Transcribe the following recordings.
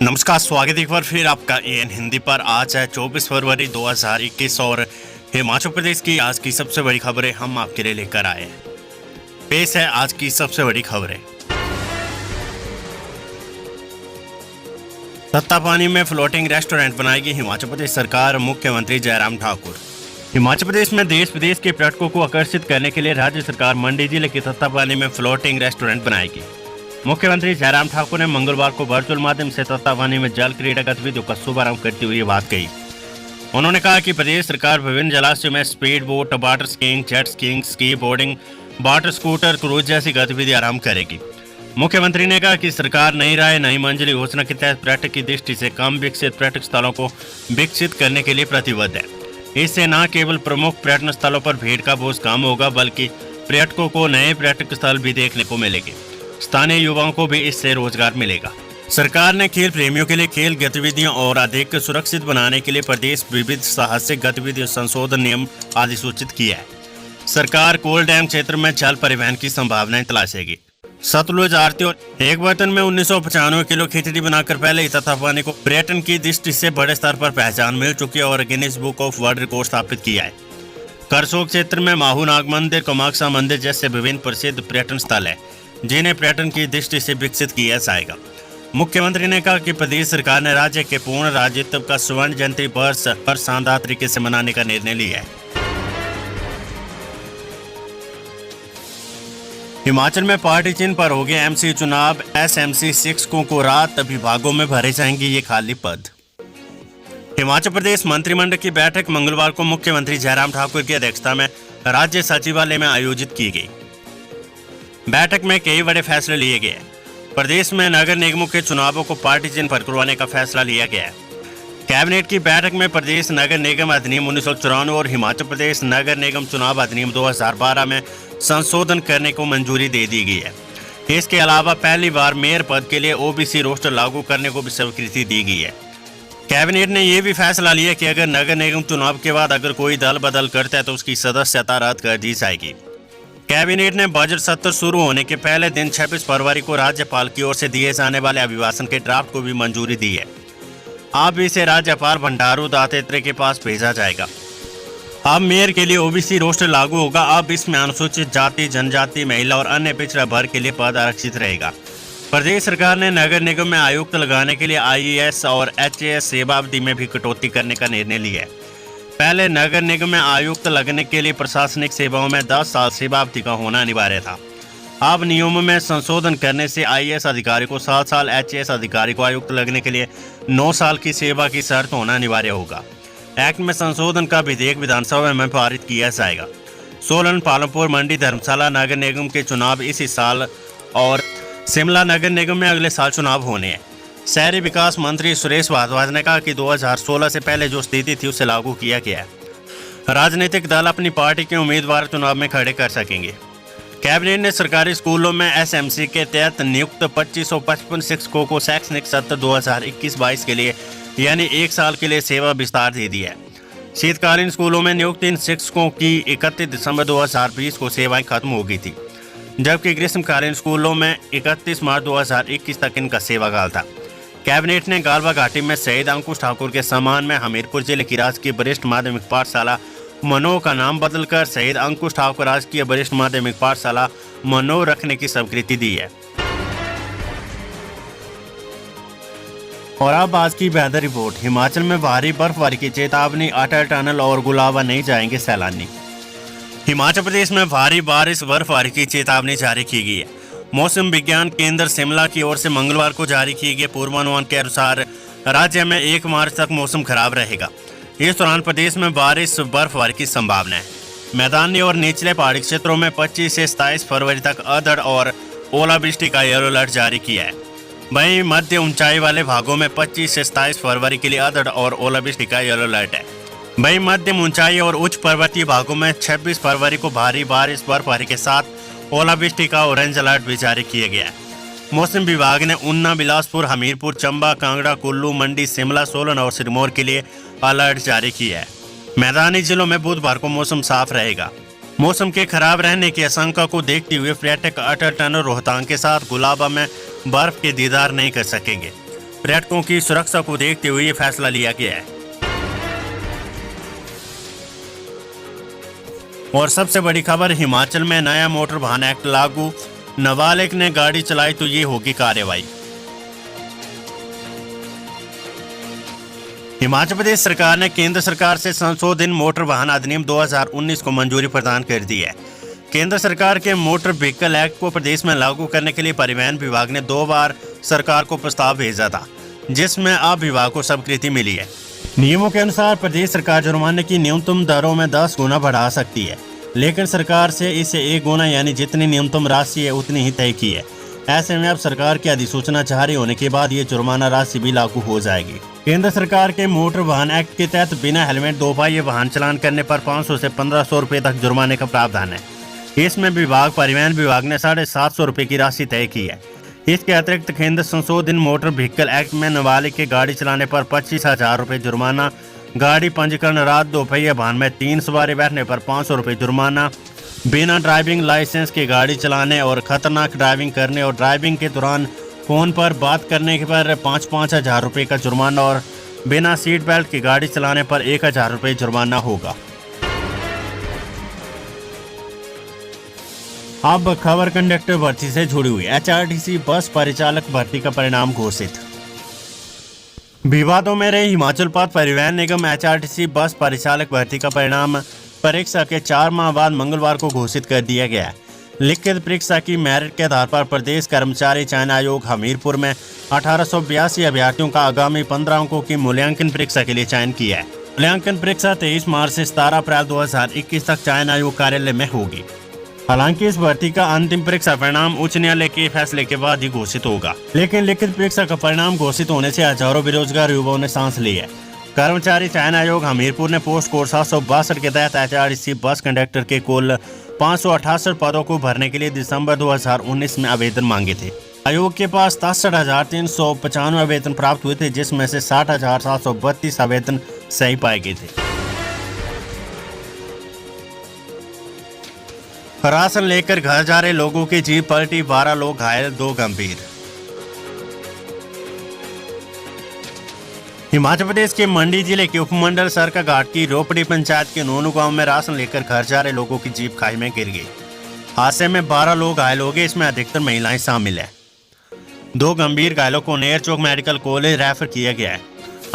नमस्कार, स्वागत है एक बार फिर आपका एएन हिंदी पर। आज है 24 फरवरी 2021 और हिमाचल प्रदेश की आज की सबसे बड़ी खबरें हम आपके लिए लेकर आए हैं। पेश है आज की सबसे बड़ी खबरें। तत्तापानी में फ्लोटिंग रेस्टोरेंट बनाएगी हिमाचल प्रदेश सरकार, मुख्यमंत्री जयराम ठाकुर। हिमाचल प्रदेश में देश विदेश के पर्यटकों को आकर्षित करने के लिए राज्य सरकार मंडी जिले के तत्तापानी में फ्लोटिंग रेस्टोरेंट बनाएगी। मुख्यमंत्री जयराम ठाकुर ने मंगलवार को वर्चुअल माध्यम से तत्तापानी में जल क्रीड़ा गतिविधियों का शुभारंभ करते हुए ये बात कही। उन्होंने कहा कि प्रदेश सरकार विभिन्न जलाशयों में speed boat, water skiing, jet skiing, ski boarding, water scooter, cruise जैसी गतिविधि आरंभ करेगी। मुख्यमंत्री ने कहा कि सरकार नई राय नई मंजिल योजना के तहत पर्यटक की दृष्टि से कम विकसित पर्यटक स्थलों को विकसित करने के लिए प्रतिबद्ध है। इससे न केवल प्रमुख पर्यटन स्थलों पर भीड़ का बोझ कम होगा, बल्कि पर्यटकों को नए पर्यटक स्थल भी देखने को मिलेंगे। स्थानीय युवाओं को भी इससे रोजगार मिलेगा। सरकार ने खेल प्रेमियों के लिए खेल गतिविधियों और अधिक सुरक्षित बनाने के लिए प्रदेश विविध साहसिक गतिविधियों संशोधन नियम अधिसूचित किया है। सरकार कोल डैम क्षेत्र में जल परिवहन की संभावनाएं तलाशेगी। सतलुज आरती और एक बर्तन में 1995 किलो खिचड़ी बनाकर पहले ही तत्तापानी को पर्यटन की दृष्टि से बड़े स्तर पर पहचान मिल चुकी है और Guinness book of world record स्थापित किया है। करसोग क्षेत्र में माहू नाग मंदिर, कामाख्या मंदिर जैसे विभिन्न प्रसिद्ध पर्यटन स्थल है जिन्हें पर्यटन की दृष्टि से विकसित किया जाएगा। मुख्यमंत्री ने कहा कि प्रदेश सरकार ने राज्य के पूर्ण राज्यत्व का स्वर्ण जयंती वर्ष पर शानदार तरीके से मनाने का निर्णय लिया है। हिमाचल में पार्टी चिन्ह पर हो गए एमसी चुनाव। एसएमसी शिक्षकों को रात विभागों में भरे जाएंगे ये खाली पद। हिमाचल प्रदेश मंत्रिमंडल की बैठक मंगलवार को मुख्यमंत्री जयराम ठाकुर की अध्यक्षता में राज्य सचिवालय में आयोजित की गई। बैठक में कई बड़े फैसले लिए गए। प्रदेश में नगर निगमों के चुनावों को पार्टी चिन्ह पर करवाने का फैसला लिया गया है। कैबिनेट की बैठक में प्रदेश नगर निगम अधिनियम 1994 और हिमाचल प्रदेश नगर निगम चुनाव अधिनियम 2012 में संशोधन करने को मंजूरी दे दी गई है। इसके अलावा पहली बार मेयर पद के लिए ओबीसी रोस्टर लागू करने को भी स्वीकृति दी गई है। कैबिनेट ने यह भी फैसला लिया कि अगर नगर निगम चुनाव के बाद अगर कोई दल बदल करता है तो उसकी सदस्यता रद्द कर दी जाएगी। कैबिनेट ने बजट सत्र शुरू होने के पहले दिन 26 फरवरी को राज्यपाल की ओर से दिए जाने वाले अभिभाषण के ड्राफ्ट को भी मंजूरी दी है। अब इसे राज्यपाल भंडारू दत्तात्रेय के पास भेजा जाएगा। अब मेयर के लिए ओबीसी रोस्टर लागू होगा। अब इसमें अनुसूचित जाति, जनजाति, महिला और अन्य पिछड़ा वर्ग के लिए पद आरक्षित रहेगा। प्रदेश सरकार ने नगर निगम में आयुक्त लगाने के लिए आईएएस और एचएएस सेवा अवधि में भी कटौती करने का निर्णय लिया है। पहले नगर निगम में आयुक्त लगने के लिए प्रशासनिक सेवाओं में 10 साल सेवा अवधि का होना अनिवार्य था। अब नियमों में संशोधन करने से आईएएस अधिकारी को 7 साल, एचएएस अधिकारी को आयुक्त लगने के लिए 9 साल की सेवा की शर्त होना अनिवार्य होगा। एक्ट में संशोधन का विधेयक विधानसभा में पारित किया जाएगा। सोलन, पालमपुर, मंडी, धर्मशाला नगर निगम के चुनाव इसी साल और शिमला नगर निगम में अगले साल चुनाव होने हैं। शहरी विकास मंत्री सुरेश भारद्वाज ने कहा कि 2016 से पहले जो स्थिति थी उसे लागू किया गया है। राजनीतिक दल अपनी पार्टी के उम्मीदवार चुनाव में खड़े कर सकेंगे। कैबिनेट ने सरकारी स्कूलों में एसएमसी के तहत नियुक्त 2555 शिक्षकों को शैक्षणिक सत्र 2021-22 के लिए यानी 1 साल के लिए सेवा विस्तार दे दिया है। शीतकालीन स्कूलों में नियुक्त इन शिक्षकों की 31 दिसंबर 2020 को सेवाएं खत्म हो गई थी, जबकि ग्रीष्मकालीन स्कूलों में 31 मार्च 2021 तक इनका सेवाकाल था। कैबिनेट ने गालवा घाटी में शहीद अंकुश ठाकुर के सम्मान में हमीरपुर जिले की राजकीय वरिष्ठ माध्यमिक पाठशाला मनोह का नाम बदलकर शहीद अंकुश ठाकुर राजकीय वरिष्ठ माध्यमिक पाठशाला मनोह रखने की स्वीकृति दी है। और अब आज की बेहतर रिपोर्ट। हिमाचल में भारी बर्फबारी की चेतावनी, अटल टनल और गुलाबा नहीं जाएंगे सैलानी। हिमाचल प्रदेश में भारी बारिश बर्फबारी की चेतावनी जारी की गई है। मौसम विज्ञान केंद्र शिमला की ओर से मंगलवार को जारी किए गए पूर्वानुमान के अनुसार राज्य में 1 मार्च तक मौसम खराब रहेगा। इस दौरान प्रदेश में बारिश बर्फबारी की संभावना है। मैदानी और निचले पहाड़ी क्षेत्रों में 25 से 27 फरवरी तक अधड़ और ओलावृष्टि का येलो अलर्ट जारी किया है। वहीं मध्य ऊंचाई वाले भागों में 25 से 27 फरवरी के लिए अधड़ और ओलावृष्टि का येलो अलर्ट है। वहीं मध्यम ऊंचाई और उच्च पर्वतीय भागों में 26 फरवरी को भारी बारिश बर्फबारी के साथ ओलावृष्टि का ऑरेंज अलर्ट भी जारी किया गया है। मौसम विभाग ने ऊना, बिलासपुर, हमीरपुर, चंबा, कांगड़ा, कुल्लू, मंडी, शिमला, सोलन और सिरमौर के लिए अलर्ट जारी किया है। मैदानी जिलों में बुधवार को मौसम साफ रहेगा। मौसम के खराब रहने की आशंका को देखते हुए पर्यटक अटल टनल रोहतांग के साथ गुलाबा में बर्फ के दीदार नहीं कर सकेंगे। पर्यटकों की सुरक्षा को देखते हुए ये फैसला लिया गया है। और सबसे बड़ी खबर, हिमाचल में नया मोटर वाहन एक्ट लागू, नाबालिग ने गाड़ी चलाई तो ये होगी कार्रवाई। हिमाचल प्रदेश सरकार ने केंद्र सरकार से संशोधित मोटर वाहन अधिनियम 2019 को मंजूरी प्रदान कर दी है। केंद्र सरकार के मोटर व्हीकल एक्ट को प्रदेश में लागू करने के लिए परिवहन विभाग ने 2 बार सरकार को प्रस्ताव भेजा था, जिसमें अब विभाग को स्वीकृति मिली है। नियमों के अनुसार प्रदेश सरकार जुर्माने की न्यूनतम दरों में 10 गुना बढ़ा सकती है, लेकिन सरकार से इसे 1 गुना यानी जितनी न्यूनतम राशि है उतनी ही तय की है। ऐसे में अब सरकार की अधिसूचना जारी होने के बाद ये जुर्माना राशि भी लागू हो जाएगी। केंद्र सरकार के मोटर वाहन एक्ट के तहत बिना हेलमेट 2 पहिए वाहन चलान करने पर 500 से 1500 रुपए तक जुर्माने का प्रावधान है। इसमें परिवहन विभाग ने 750 रुपए की राशि तय की है। इसके अतिरिक्त केंद्र संशोधित मोटर व्हीकल एक्ट में नाबालिग के गाड़ी चलाने पर 25,000 रुपए जुर्माना, गाड़ी पंजीकरण रात 2 पहिए वाहन में 3 सवारी बैठने पर 500 रुपए जुर्माना, बिना ड्राइविंग लाइसेंस के गाड़ी चलाने और खतरनाक ड्राइविंग करने और ड्राइविंग के दौरान फोन पर बात करने पर 5,000 रुपए का जुर्माना और बिना सीट बेल्ट की गाड़ी चलाने पर 1,000 रुपए जुर्माना होगा। अब खबर कंडक्टर भर्ती से जुड़ी हुई, एचआरटीसी बस परिचालक भर्ती का परिणाम घोषित। विवादों में रहे हिमाचल पथ परिवहन निगम एचआरटीसी बस परिचालक भर्ती का परिणाम परीक्षा के 4 माह बाद मंगलवार को घोषित कर दिया गया है। लिखित परीक्षा की मेरिट के आधार पर प्रदेश कर्मचारी चयन आयोग हमीरपुर में 1882 अभ्यर्थियों का आगामी 15 अंकों की मूल्यांकन परीक्षा के लिए चयन किया है। मूल्यांकन परीक्षा 23 मार्च से 17 अप्रैल 2021 तक चयन आयोग कार्यालय में होगी। हालांकि इस भर्ती का अंतिम परीक्षा परिणाम उच्च न्यायालय के फैसले के बाद ही घोषित होगा, लेकिन लिखित परीक्षा का परिणाम घोषिट होने से हजारों बेरोजगार युवाओं ने सांस ली है। कर्मचारी चयन आयोग हमीरपुर ने पोस्ट कोड 762 के तहत एचआरटीसी बस कंडक्टर के कुल 568 पदों को भरने के लिए दिसंबर 2019 में आवेदन मांगे थे। आयोग के पास 63,395 आवेदन प्राप्त हुए थे, जिसमें से 60,732 आवेदन सही पाए गए थे। राशन लेकर घर जा रहे लोगों की जीप पलटी, 12 लोग घायल, 2 गंभीर। हिमाचल प्रदेश के मंडी जिले के उपमंडल सरकाघाट की रोपड़ी पंचायत के नोनू गांव में राशन लेकर घर जा रहे लोगों की जीप खाई में गिर गई। हादसे में 12 लोग घायल हो गए, इसमें अधिकतर महिलाएं शामिल है। 2 गंभीर घायलों को नेरचौक मेडिकल कॉलेज रेफर किया गया है।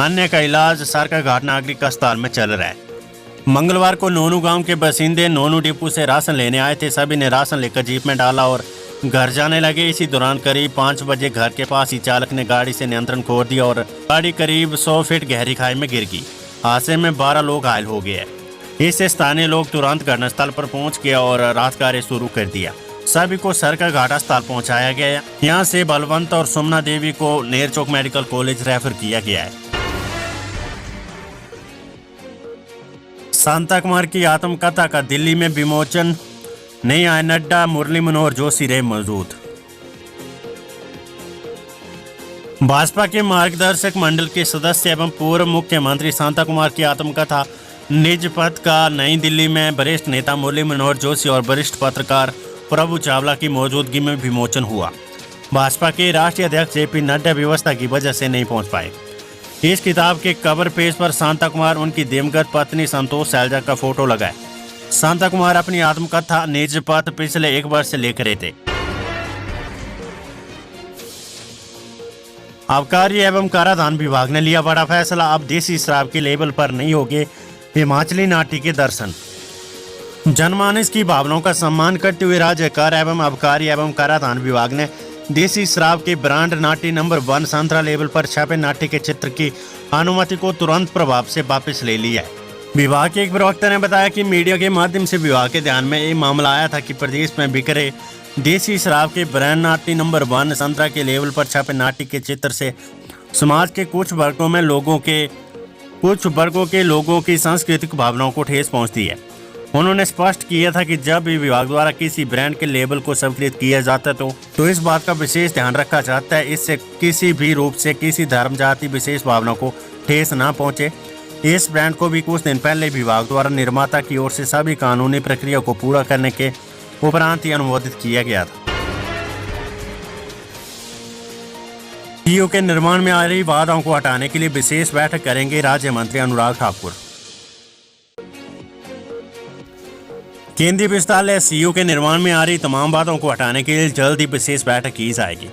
अन्य का इलाज सरकाघाट नागरिक अस्पताल में चल रहा है। मंगलवार को नोनू गांव के बासिंदे नोनू डिपो से राशन लेने आए थे। सभी ने राशन लेकर जीप में डाला और घर जाने लगे। इसी दौरान करीब 5 बजे घर के पास ही चालक ने गाड़ी से नियंत्रण खो दिया और गाड़ी करीब 100 फीट गहरी खाई में गिर गई। हादसे में 12 लोग घायल हो गए। इससे स्थानीय लोग तुरंत घटनास्थल पर पहुंच गए और राहत कार्य शुरू कर दिया। सभी को सरकाघाट अस्पताल पहुंचाया गया। यहां से बलवंत और सुमना देवी को नेरचौक मेडिकल कॉलेज रेफर किया गया है। शांता कुमार की आत्मकथा का दिल्ली में विमोचन, नहीं आए नड्डा, मुरली मनोहर जोशी रहे मौजूद। भाजपा के मार्गदर्शक मंडल के सदस्य एवं पूर्व मुख्यमंत्री शांता कुमार की आत्मकथा निज पथ का नई दिल्ली में वरिष्ठ नेता मुरली मनोहर जोशी और वरिष्ठ पत्रकार प्रभु चावला की मौजूदगी में विमोचन हुआ। भाजपा के राष्ट्रीय अध्यक्ष जेपी नड्डा व्यवस्था की वजह से नहीं पहुंच पाए। इस किताब के कवर पेज पर शांता कुमार उनकी दिवंगत पत्नी संतोष सैलजा का फोटो लगाए। शांता कुमार अपनी आत्मकथा निज पथ पिछले 1 वर्ष से लिख रहे थे। आबकारी एवं कराधान विभाग ने लिया बड़ा फैसला, अब देसी शराब के लेबल पर नहीं होंगे हिमाचली नाटी के दर्शन। जनमानस की भावनाओं का सम्मान करते हुए राज्य कर एवं आबकारी एवं कराधान विभाग ने देसी शराब के ब्रांड नाटी नंबर 1 संतरा लेबल पर छापे नाटी के चित्र की अनुमति को तुरंत प्रभाव से वापस ले लिया है। विभाग के एक प्रवक्ता ने बताया कि मीडिया के माध्यम से विभाग के ध्यान में ये मामला आया था कि प्रदेश में बिक रहे देसी शराब के ब्रांड नाटी नंबर 1 संतरा के लेबल पर छापे नाटी के चित्र से समाज के कुछ वर्गों के लोगों की सांस्कृतिक भावनाओं को ठेस पहुंचती है। उन्होंने स्पष्ट किया था कि जब भी विभाग द्वारा किसी ब्रांड के लेबल को स्वीकृत किया जाता है तो इस बात का विशेष ध्यान रखा जाता है, इससे किसी भी रूप से किसी धर्म जाति विशेष भावना को ठेस ना पहुंचे। इस ब्रांड को भी कुछ दिन पहले विभाग द्वारा निर्माता की ओर से सभी कानूनी प्रक्रिया को पूरा करने के उपरांत ही अनुमोदित किया गया था। सीयू के निर्माण में आ रही बाधाओं को हटाने के लिए विशेष बैठक करेंगे राज्य मंत्री अनुराग ठाकुर। केंद्रीय विश्वविद्यालय सीयू के निर्माण में आ रही तमाम बाधाओं को हटाने के लिए जल्द ही विशेष बैठक की जाएगी।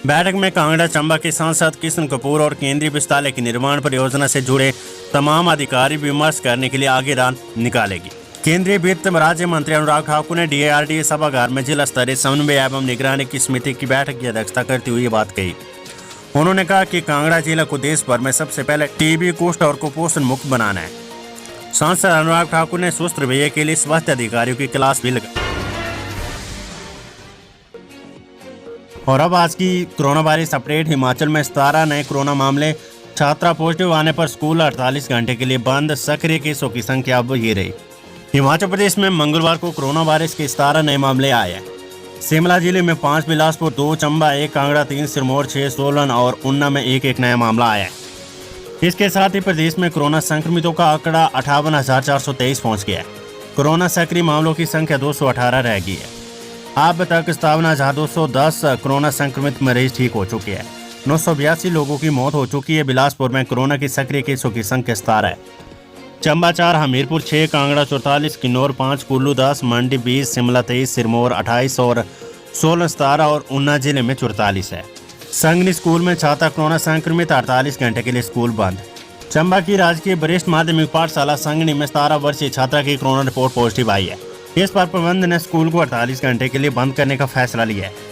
बैठक में कांगड़ा चंबा के सांसद किशन कपूर और केंद्रीय विश्वविद्यालय की निर्माण परियोजना से जुड़े तमाम अधिकारी विमर्श करने के लिए आगे रात निकालेगी। केंद्रीय वित्त राज्य मंत्री अनुराग ठाकुर ने DRDA सभागार में जिला स्तरीय समन्वय एवं निगरानी की समिति की बैठक की अध्यक्षता करते हुए ये बात कही। उन्होंने कहा कि कांगड़ा जिला को देश भर में सबसे पहले TB, कुष्ठ और कुपोषण मुक्त बनाना है। सांसद अनुराग ठाकुर ने स्वस्थ रवैये के लिए स्वास्थ्य अधिकारियों की क्लास भी लगाई। और अब आज की कोरोना वायरस अपडेट। हिमाचल में 17 नए कोरोना मामले, छात्रा पॉजिटिव आने पर स्कूल 48 घंटे के लिए बंद। सक्रिय केसों की संख्या अब ये रही। हिमाचल प्रदेश में मंगलवार को कोरोना वायरस के 17 नए मामले आए हैं। शिमला जिले में 5, बिलासपुर 2, चंबा 1, कांगड़ा 3, सिरमौर 6, सोलन और ऊना में एक नया मामला आया है। इसके साथ ही प्रदेश में कोरोना संक्रमितों का आंकड़ा 58,423 पहुंच गया है। कोरोना सक्रिय मामलों की संख्या 218 रह गई है। अब तक 57,210 कोरोना संक्रमित मरीज ठीक हो चुके हैं। 982 लोगों की मौत हो चुकी है। बिलासपुर में कोरोना के सक्रिय केसों की संख्या 17 है। चंबा 4, हमीरपुर 6, कांगड़ा 44, किन्नौर 5, कुल्लू 10, मंडी 20, शिमला 23, सिरमौर 28 और सोलन 17 और ऊना जिले में 44 है। संगनी स्कूल में छात्रा कोरोना संक्रमित, 48 घंटे के लिए स्कूल बंद। चंबा की राजकीय वरिष्ठ माध्यमिक पाठशाला संगनी में 17 वर्षीय छात्रा की कोरोना रिपोर्ट पॉजिटिव आई है। इस पर प्रबंधन ने स्कूल को 48 घंटे के लिए बंद करने का फैसला लिया है।